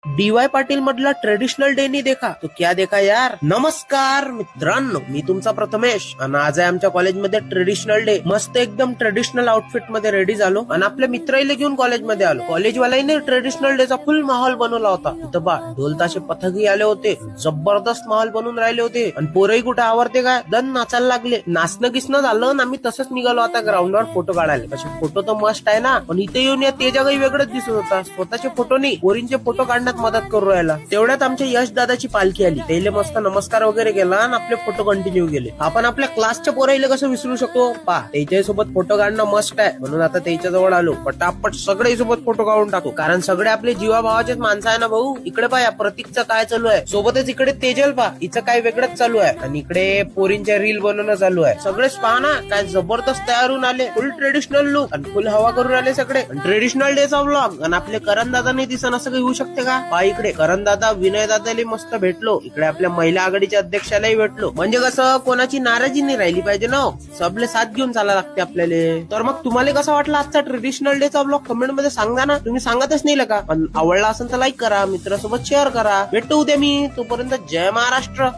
DY. Patil मधला traditional day नी देखा तो क्या देखा यार. नमस्कार मित्रांनो, मी तुमचा प्रथमेश आणि आज आहे आमच्या कॉलेजमध्ये ट्रेडिशनल डे. मस्त एकदम ट्रेडिशनल आउटफिट मध्ये रेडी झालो आणि आपल्या मित्राला घेऊन कॉलेजमध्ये आलो. कॉलेजवाल्याने ट्रेडिशनल डेचा फुल माहोल बनवला होता. इथं बा ढोल ताशे पथकही आले होते. जबरदस्त माहोल बनवून राहिले होते आणि पोरही कुठे आवडते काय दन नाचायला लागले. नाचणं गिसणं झालं आणि आम्ही तसंच निघालो आता ग्राउंडवर फोटो काढायला. असे फोटो तर मस्त आहे ना, पण इथे येऊन या ते जगाही वेगळंच दिसत होता. स्वतःचे फोटो नाही, पोरींचे फोटो काढण्यात मदत करू राहिला. तेवढ्यात आमच्या यश दादाची पालखी आली. त्याला मस्त नमस्कार वगैरे केला आणि आपले फोटो कंटिन्यू केले. आपण आपल्या क्लासच्या पोराईला कसं विसरू शकतो. पा त्याच्या सोबत फोटो काढणं मस्त आहे म्हणून आता त्याच्या जवळ आलो. पटापट सगळे सोबत फोटो काढून टाकू, कारण सगळे आपले जीवाभावाचेच माणसं आहे ना भाऊ. इकडे पा या प्रतीकचं काय चालू आहे, सोबतच इकडे तेजल पा हिचं काय वेगळंच चालू आहे आणि इकडे पोरींच्या रील बनवणं चालू आहे. सगळेच पहा ना काय जबरदस्त तयार होऊन आले. फुल ट्रेडिशनल लुक आणि फुल हवा करून आले सगळे. ट्रेडिशनल डेचा व्लॉग आणि आपले करण दादा नाही दिसन असं काही होऊ शकते का. पा इकडे करण दादा विनय दादाला मस्त भेटलो. इकडे आपल्या महिला आघाडीच्या अध्यक्षालाही भेटलो. म्हणजे कसं कोणाची नाराजी नाही राहिली पाहिजे ना, सबले साथ घेऊन चाला लागते आपल्याला. तर मग तुम्हाला कसा वाटला आजचा ट्रेडिशनल डेचा ब्लॉग कमेंट मध्ये सांगा ना. तुम्ही सांगतच नाही का. पण आवडला असेल तर लाईक करा, मित्रासोबत शेअर करा. भेटतो उद्या मी. तोपर्यंत जय महाराष्ट्र.